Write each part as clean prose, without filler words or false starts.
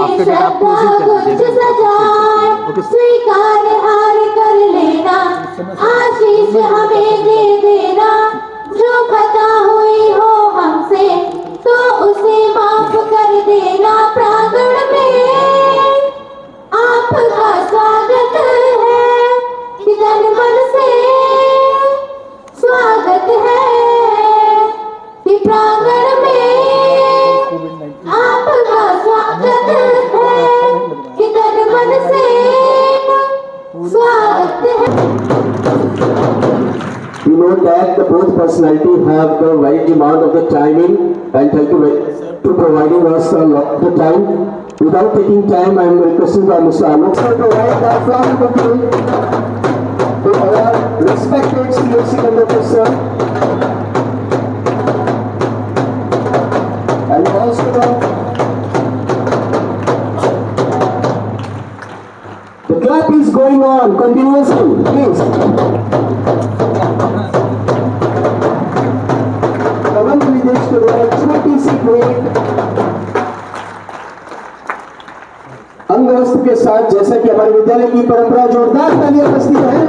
आपके डेट आपको स्वीकार हार कर लेना, आशीष हमें दे देना, जो खता हुई हो हमसे तो उसे माफ कर देना। प्रांगण में आपका स्वागत है, तन मन से स्वागत है कि प्रांगण में आपका स्वागत है कि तन मन से स्वागत है। You know that the both personality have the right demand of the timing, and thank you to providing us a lot of the time. Without taking time, I am requesting by Mr. Alok to provide the flag bouquet to our respected senior secondary sir, and also the clap is going on continuously, please. कमल विदेश के द्वारा छोटी सी भेंट अंगवस्त्र के साथ, जैसा कि हमारे विद्यालय की परंपरा, जोरदार तालियां उपस्थित है।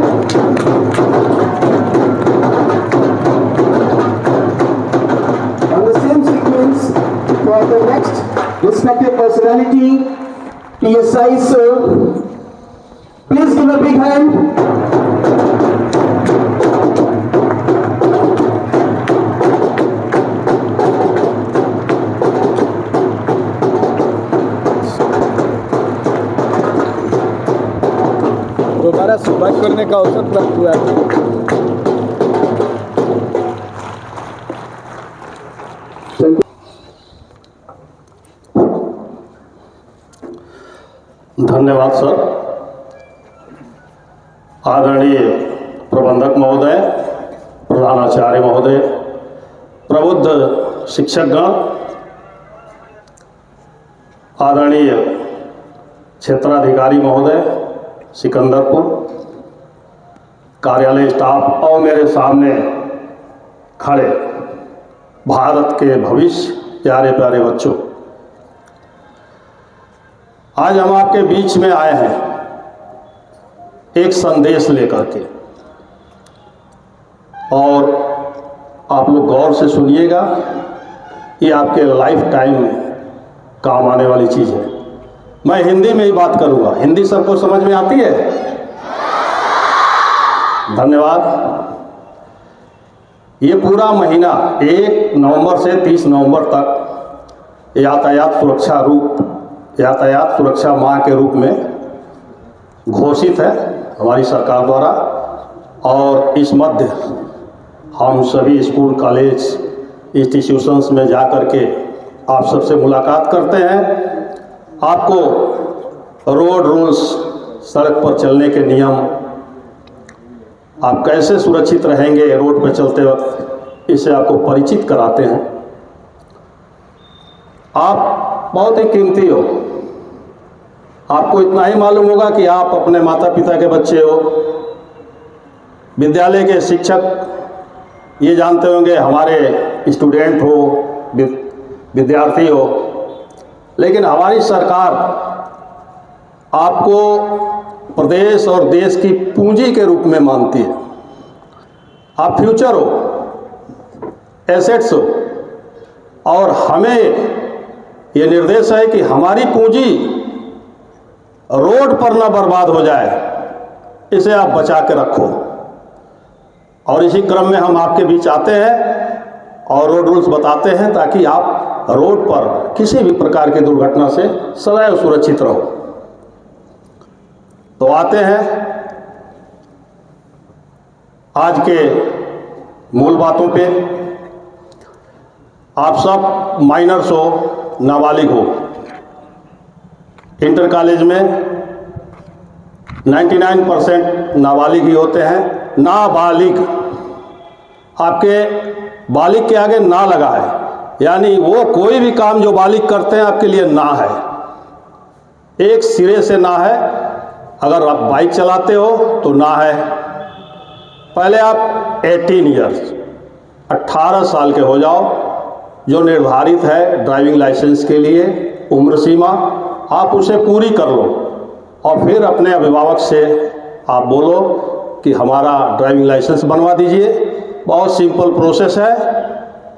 On the same sequence, for the next respected personality, PSI sir, please give a big hand. दोबारा सुबह करने का अवसर प्राप्त हुआ है। धन्यवाद सर। आदरणीय प्रबंधक महोदय, प्रधानाचार्य महोदय, प्रबुद्ध शिक्षकगण, आदरणीय क्षेत्राधिकारी महोदय सिकंदरपुर, कार्यालय स्टाफ और मेरे सामने खड़े भारत के भविष्य प्यारे प्यारे बच्चों, आज हम आपके बीच में आए हैं एक संदेश लेकर के, और आप लोग गौर से सुनिएगा, ये आपके लाइफ टाइम में काम आने वाली चीज़ है। मैं हिंदी में ही बात करूंगा। हिंदी सबको समझ में आती है? धन्यवाद। ये पूरा महीना 1 नवंबर से 30 नवंबर तक यातायात सुरक्षा माह के रूप में घोषित है हमारी सरकार द्वारा, और इस मध्य हम सभी स्कूल, कॉलेज, इंस्टीट्यूशंस में जा कर के आप सबसे मुलाकात करते हैं। आपको रोड रूल्स, सड़क पर चलने के नियम, आप कैसे सुरक्षित रहेंगे रोड पर चलते वक्त, इससे आपको परिचित कराते हैं। आप बहुत ही कीमती हो। आपको इतना ही मालूम होगा कि आप अपने माता पिता के बच्चे हो। विद्यालय के शिक्षक ये जानते होंगे हमारे स्टूडेंट हो, विद्यार्थी हो, लेकिन हमारी सरकार आपको प्रदेश और देश की पूंजी के रूप में मानती है। आप फ्यूचर हो, एसेट्स हो, और हमें ये निर्देश है कि हमारी पूंजी रोड पर ना बर्बाद हो जाए, इसे आप बचा के रखो। और इसी क्रम में हम आपके बीच आते हैं और रोड रूल्स बताते हैं, ताकि आप रोड पर किसी भी प्रकार की दुर्घटना से सदैव सुरक्षित रहो। तो आते हैं आज के मूल बातों पे। आप सब माइनर्स हो, नाबालिग हो। इंटर कॉलेज में 99% नाबालिग ही होते हैं। नाबालिग, आपके बालिग के आगे ना लगा है, यानी वो कोई भी काम जो बालिग करते हैं आपके लिए ना है, एक सिरे से ना है। अगर आप बाइक चलाते हो तो ना है। पहले आप 18 ईयर्स 18 साल के हो जाओ, जो निर्धारित है ड्राइविंग लाइसेंस के लिए उम्र सीमा। आप उसे पूरी कर लो और फिर अपने अभिभावक से आप बोलो कि हमारा ड्राइविंग लाइसेंस बनवा दीजिए। बहुत सिंपल प्रोसेस है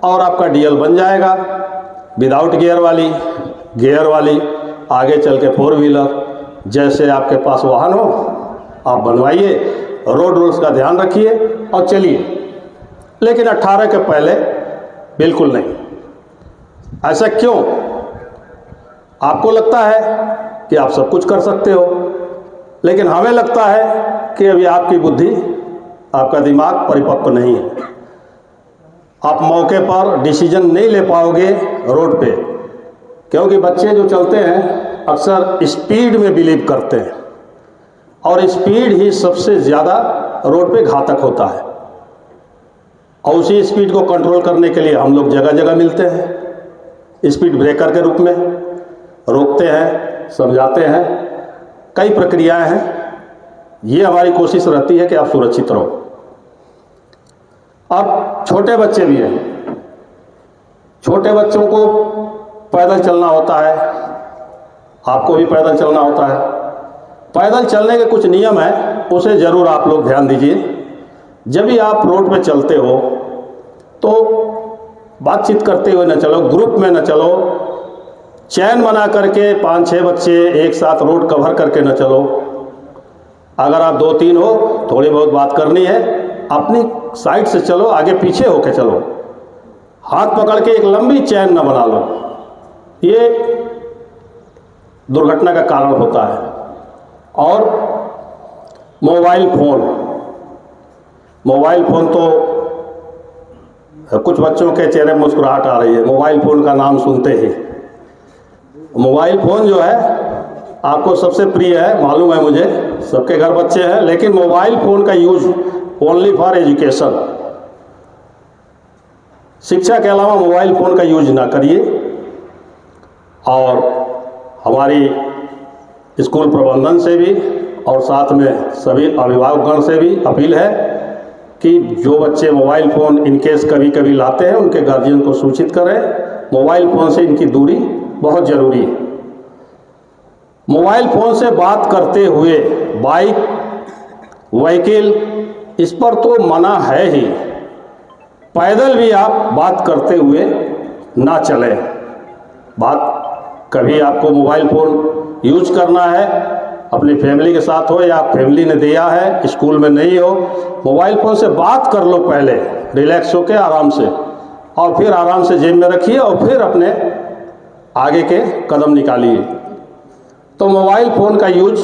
और आपका डीएल बन जाएगा। विदाउट गियर वाली, गियर वाली, आगे चल के 4 व्हीलर, जैसे आपके पास वाहन हो आप बनवाइए, रोड रूल्स का ध्यान रखिए और चलिए। लेकिन 18 के पहले बिल्कुल नहीं। ऐसा क्यों? आपको लगता है कि आप सब कुछ कर सकते हो, लेकिन हमें लगता है कि अभी आपकी बुद्धि, आपका दिमाग परिपक्व नहीं है। आप मौके पर डिसीजन नहीं ले पाओगे रोड पे, क्योंकि बच्चे जो चलते हैं अक्सर स्पीड में बिलीव करते हैं और स्पीड ही सबसे ज़्यादा रोड पे घातक होता है। और उसी स्पीड को कंट्रोल करने के लिए हम लोग जगह जगह मिलते हैं, स्पीड ब्रेकर के रूप में रोकते हैं, समझाते हैं, कई प्रक्रियाएं हैं। ये हमारी कोशिश रहती है कि आप सुरक्षित रहो। अब छोटे बच्चे भी हैं, छोटे बच्चों को पैदल चलना होता है, आपको भी पैदल चलना होता है। पैदल चलने के कुछ नियम हैं, उसे ज़रूर आप लोग ध्यान दीजिए। जब भी आप रोड पे चलते हो तो बातचीत करते हुए न चलो, ग्रुप में न चलो, चैन बना करके 5-6 बच्चे एक साथ रोड कवर करके न चलो। अगर आप 2-3 हो, थोड़ी बहुत बात करनी है, अपनी साइड से चलो, आगे पीछे होके चलो, हाथ पकड़ के एक लंबी चैन न बना लो। ये दुर्घटना का कारण होता है। और मोबाइल फ़ोन तो कुछ बच्चों के चेहरे में मुस्कुराहट आ रही है मोबाइल फ़ोन का नाम सुनते ही। मोबाइल फ़ोन जो है आपको सबसे प्रिय है, मालूम है मुझे, सबके घर बच्चे हैं, लेकिन मोबाइल फ़ोन का यूज़ ओनली फॉर एजुकेशन, शिक्षा के अलावा मोबाइल फ़ोन का यूज ना करिए। और हमारी स्कूल प्रबंधन से भी और साथ में सभी अभिभावकगण से भी अपील है कि जो बच्चे मोबाइल फ़ोन इनकेस कभी कभी लाते हैं उनके गार्जियन को सूचित करें। मोबाइल फ़ोन से इनकी दूरी बहुत ज़रूरी है। मोबाइल फ़ोन से बात करते हुए बाइक, व्हीकल, इस पर तो मना है ही। पैदल भी आप बात करते हुए ना चलें। बात कभी आपको मोबाइल फ़ोन यूज करना है, अपनी फैमिली के साथ हो या फैमिली ने दिया है, स्कूल में नहीं हो, मोबाइल फ़ोन से बात कर लो पहले, रिलैक्स होकर आराम से, और फिर आराम से जेब में रखिए और फिर अपने आगे के कदम निकालिए। तो मोबाइल फ़ोन का यूज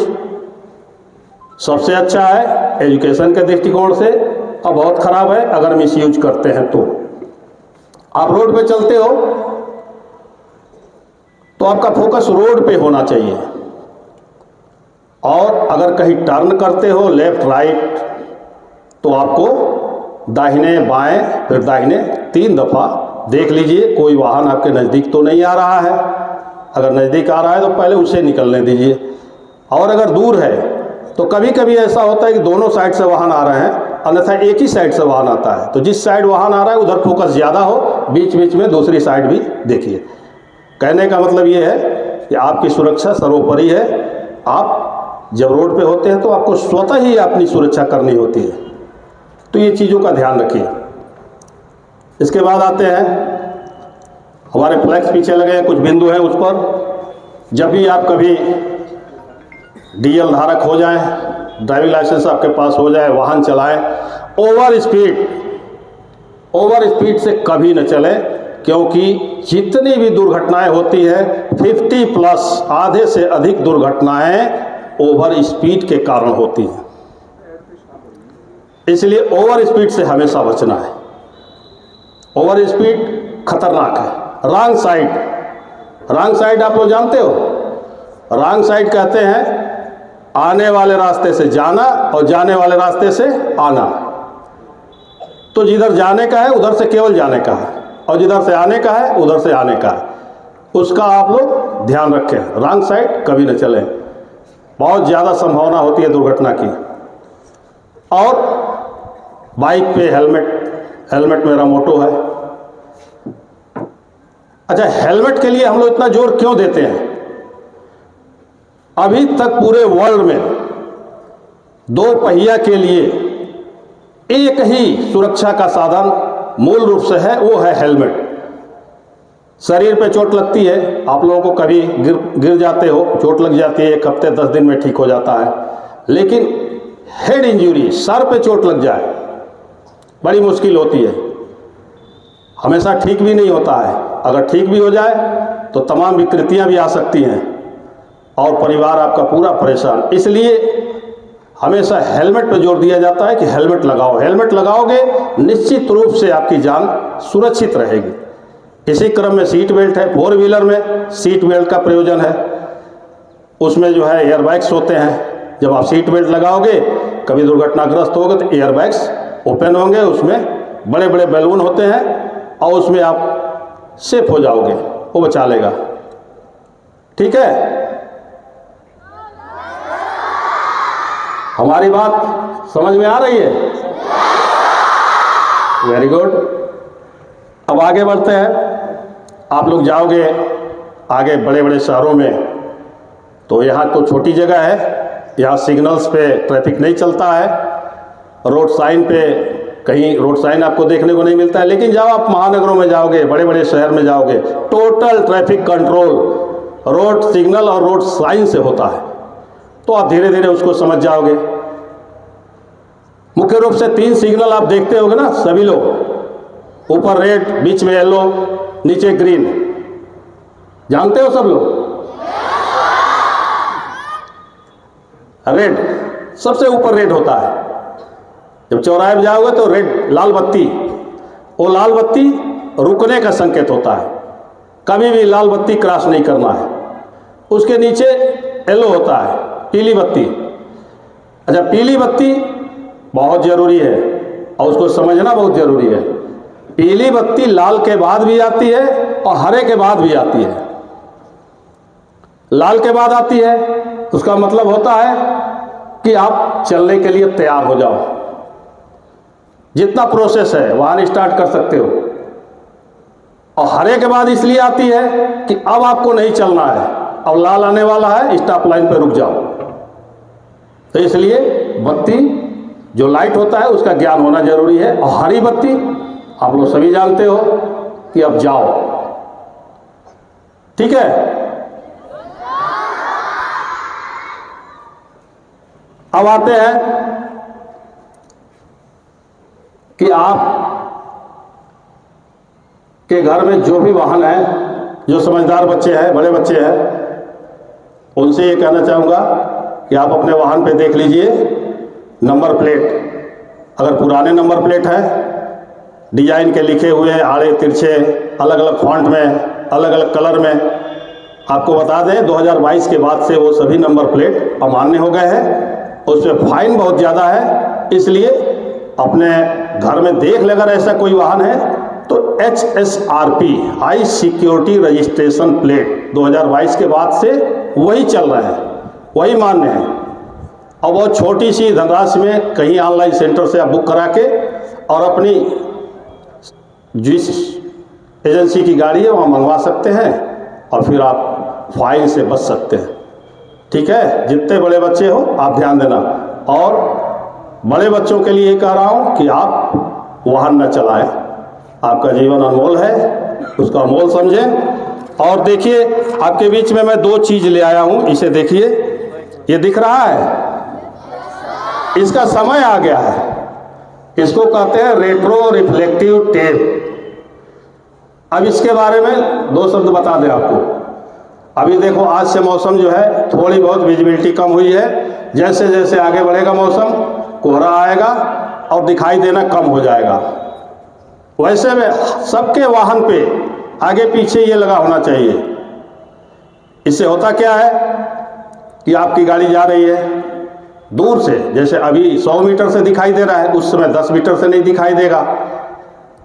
सबसे अच्छा है एजुकेशन के दृष्टिकोण से, और बहुत ख़राब है अगर मिस यूज करते हैं तो। आप रोड पे चलते हो तो आपका फोकस रोड पे होना चाहिए, और अगर कहीं टर्न करते हो लेफ्ट राइट तो आपको दाहिने बाएं फिर दाहिने 3 दफ़ा देख लीजिए कोई वाहन आपके नज़दीक तो नहीं आ रहा है। अगर नज़दीक आ रहा है तो पहले उसे निकलने दीजिए, और अगर दूर है तो कभी कभी ऐसा होता है कि दोनों साइड से वाहन आ रहे हैं, अन्यथा एक ही साइड से वाहन आता है, तो जिस साइड वाहन आ रहा है उधर फोकस ज़्यादा हो, बीच बीच में दूसरी साइड भी देखिए। कहने का मतलब ये है कि आपकी सुरक्षा सर्वोपरि है। आप जब रोड पे होते हैं तो आपको स्वतः ही अपनी सुरक्षा करनी होती है, तो ये चीज़ों का ध्यान रखिए। इसके बाद आते हैं, हमारे फ्लैग्स पीछे लगे हैं, कुछ बिंदु हैं उस पर। जब भी आप कभी डीएल धारक हो जाएं, ड्राइविंग लाइसेंस आपके पास हो जाए, वाहन चलाएं, ओवर स्पीड से कभी न चलें, क्योंकि जितनी भी दुर्घटनाएं होती हैं 50+ आधे से अधिक दुर्घटनाएं ओवर स्पीड के कारण होती हैं। इसलिए ओवर स्पीड से हमेशा बचना है। ओवर स्पीड खतरनाक है। रॉन्ग साइड आप लोग जानते हो? रॉन्ग साइड कहते हैं आने वाले रास्ते से जाना और जाने वाले रास्ते से आना। तो जिधर जाने का है उधर से केवल जाने का है, और जिधर से आने का है उधर से आने का है, उसका आप लोग ध्यान रखें। रॉन्ग साइड कभी न चलें, बहुत ज़्यादा संभावना होती है दुर्घटना की। और बाइक पे हेलमेट मेरा मोटो है। अच्छा, हेलमेट के लिए हम लोग इतना जोर क्यों देते हैं? अभी तक पूरे वर्ल्ड में दो पहिया के लिए एक ही सुरक्षा का साधन मूल रूप से है, वो है हेलमेट। शरीर पे चोट लगती है, आप लोगों को कभी गिर जाते हो, चोट लग जाती है, 1 हफ्ते 10 दिन में ठीक हो जाता है। लेकिन हेड इंजरी, सर पे चोट लग जाए, बड़ी मुश्किल होती है, हमेशा ठीक भी नहीं होता है। अगर ठीक भी हो जाए तो तमाम विकृतियां भी आ सकती हैं और परिवार आपका पूरा परेशान। इसलिए हमेशा हेलमेट पर जोर दिया जाता है कि हेलमेट लगाओ। हेलमेट लगाओगे निश्चित रूप से आपकी जान सुरक्षित रहेगी। इसी क्रम में सीट बेल्ट है, 4 व्हीलर में सीट बेल्ट का प्रयोजन है। उसमें जो है एयरबैग्स होते हैं। जब आप सीट बेल्ट लगाओगे, कभी दुर्घटनाग्रस्त होगे तो एयरबैग्स ओपन होंगे, उसमें बड़े बड़े बैलून होते हैं और उसमें आप सेफ हो जाओगे, वो बचा लेगा। ठीक है, हमारी बात समझ में आ रही है? Very good. अब आगे बढ़ते हैं। आप लोग जाओगे आगे बड़े बड़े शहरों में, तो यहाँ तो छोटी जगह है, यहाँ सिग्नल्स पे ट्रैफिक नहीं चलता है, रोड साइन पे कहीं रोड साइन आपको देखने को नहीं मिलता है। लेकिन जाओ आप महानगरों में जाओगे, बड़े बड़े शहर में जाओगे, total traffic control road signal और रोड साइन से होता है। तो आप धीरे धीरे उसको समझ जाओगे। मुख्य रूप से 3 सिग्नल आप देखते होगे ना सभी लोग, ऊपर रेड, बीच में येलो, नीचे ग्रीन, जानते हो सब लोग? रेड, सबसे ऊपर रेड होता है। जब चौराहे में जाओगे तो रेड, लाल बत्ती, वो लाल बत्ती रुकने का संकेत होता है, कभी भी लाल बत्ती क्रॉस नहीं करना है। उसके नीचे येलो होता है, पीली बत्ती। अच्छा, पीली बत्ती बहुत जरूरी है और उसको समझना बहुत जरूरी है। पीली बत्ती लाल के बाद भी आती है और हरे के बाद भी आती है। लाल के बाद आती है, उसका मतलब होता है कि आप चलने के लिए तैयार हो जाओ, जितना प्रोसेस है वाहन स्टार्ट कर सकते हो। और हरे के बाद इसलिए आती है कि अब आपको नहीं चलना है, अब लाल आने वाला है, स्टॉप लाइन पे रुक जाओ। तो इसलिए बत्ती जो लाइट होता है उसका ज्ञान होना जरूरी है। और हरी बत्ती आप लोग सभी जानते हो कि अब जाओ। ठीक है, अब आते हैं कि आप के घर में जो भी वाहन है, जो समझदार बच्चे हैं, बड़े बच्चे हैं, उनसे ये कहना चाहूँगा कि आप अपने वाहन पे देख लीजिए नंबर प्लेट। अगर पुराने नंबर प्लेट है, डिजाइन के लिखे हुए आड़े तिरछे, अलग अलग फॉन्ट में, अलग अलग कलर में, आपको बता दें 2022 के बाद से वो सभी नंबर प्लेट अमान्य हो गए हैं। उस पर फाइन बहुत ज़्यादा है। इसलिए अपने घर में देख ले, अगर ऐसा कोई वाहन है तो HSRP high security registration plate 2022 के बाद से वही चल रहा है, वही मान्य है। और बहुत छोटी सी धनराशि में कहीं ऑनलाइन सेंटर से आप बुक करा के और अपनी जिस एजेंसी की गाड़ी है वहाँ मंगवा सकते हैं और फिर आप फाइन से बच सकते हैं। ठीक है, जितने बड़े बच्चे हो आप ध्यान देना। और बड़े बच्चों के लिए कह रहा हूँ कि आप वाहन न चलाएं, आपका जीवन अनमोल है, उसका मोल समझें। और देखिए, आपके बीच में मैं 2 चीज़ ले आया हूँ, इसे देखिए, ये दिख रहा है, इसका समय आ गया है। इसको कहते हैं रेट्रो रिफ्लेक्टिव टेप। अब इसके बारे में 2 शब्द बता दें आपको। अभी देखो, आज से मौसम जो है थोड़ी बहुत विजिबिलिटी कम हुई है। जैसे जैसे आगे बढ़ेगा मौसम, कोहरा आएगा और दिखाई देना कम हो जाएगा। वैसे में सबके वाहन पे आगे पीछे ये लगा होना चाहिए। इससे होता क्या है कि आपकी गाड़ी जा रही है दूर से, जैसे अभी 100 मीटर से दिखाई दे रहा है, उस समय 10 मीटर से नहीं दिखाई देगा।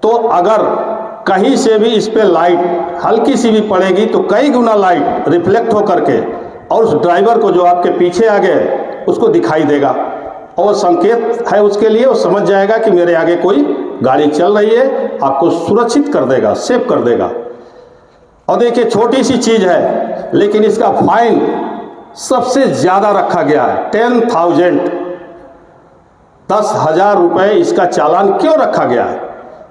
तो अगर कहीं से भी इस पे लाइट हल्की सी भी पड़ेगी तो कई गुना लाइट रिफ्लेक्ट होकर के और उस ड्राइवर को जो आपके पीछे आ गए उसको दिखाई देगा, और संकेत है उसके लिए, वो समझ जाएगा कि मेरे आगे कोई गाड़ी चल रही है, आपको सुरक्षित कर देगा, सेफ कर देगा। और देखिए, छोटी सी चीज़ है लेकिन इसका फाइन सबसे ज़्यादा रखा गया है। 10,000 10,000 रुपये इसका चालान क्यों रखा गया है?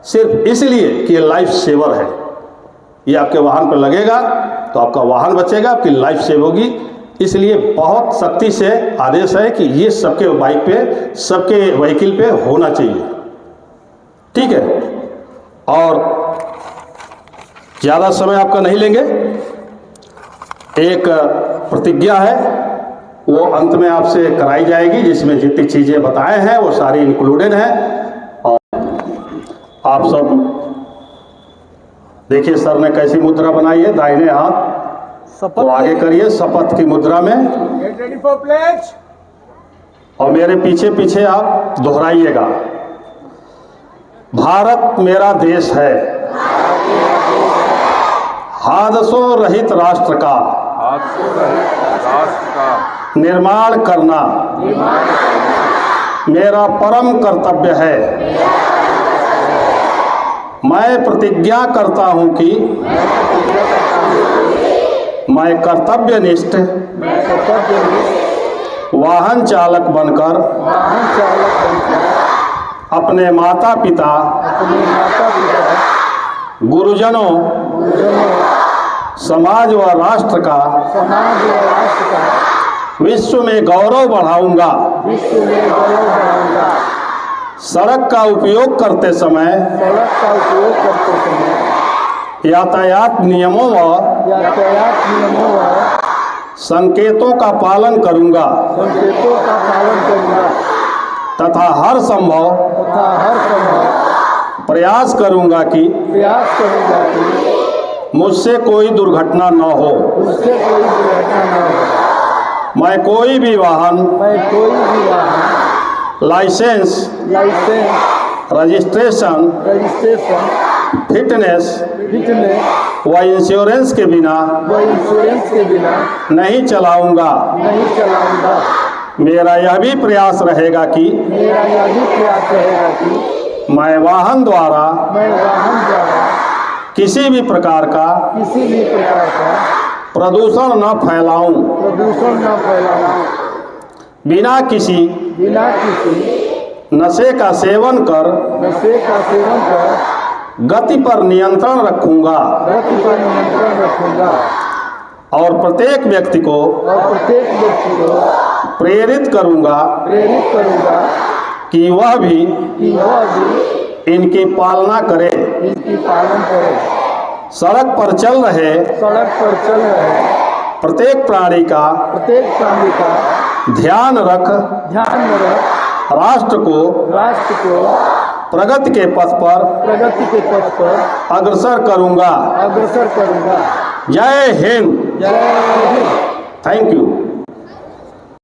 सिर्फ इसलिए कि ये लाइफ सेवर है। ये आपके वाहन पर लगेगा तो आपका वाहन बचेगा, आपकी लाइफ सेव होगी। इसलिए बहुत सख्ती से आदेश है कि ये सबके बाइक पे, सबके व्हीकल पे होना चाहिए। ठीक है, और ज़्यादा समय आपका नहीं लेंगे। एक प्रतिज्ञा है, वो अंत में आपसे कराई जाएगी, जिसमें जितनी चीज़ें बताए हैं वो सारी इंक्लूडेड हैं। और आप सब देखिए सर ने कैसी मुद्रा बनाई है। दाहिने हाथ तो आगे करिए शपथ की मुद्रा में, Get ready for pledge. और मेरे पीछे पीछे आप दोहराइएगा। भारत मेरा देश है, हादसों रहित राष्ट्र का निर्माण करना मेरा परम कर्तव्य है। मैं प्रतिज्ञा करता हूं कि मैं कर्तव्यनिष्ठ वाहन चालक बनकर अपने माता पिता, गुरुजनों, समाज व राष्ट्र का विश्व में गौरव बढ़ाऊंगा। सड़क का उपयोग करते समय यातायात नियमों व संकेतों का पालन करूंगा तथा हर संभव प्रयास करूंगा कि मुझसे कोई दुर्घटना न हो। मैं कोई भी वाहन लाइसेंस, रजिस्ट्रेशन, फिटनेस व इंश्योरेंस के बिना नहीं चलाऊंगा। मेरा यह भी प्रयास रहेगा कि मैं वाहन द्वारा किसी भी प्रकार का प्रदूषण न फैलाऊं। बिना किसी नशे का सेवन कर गति पर नियंत्रण रखूंगा और प्रत्येक व्यक्ति को प्रेरित करूंगा कि वह भी इनकी पालना करे। सड़क पर चल रहे प्रत्येक प्राणी का ध्यान रख राष्ट्र को प्रगति के पथ पर अग्रसर करूंगा। जय हिंद। Thank you.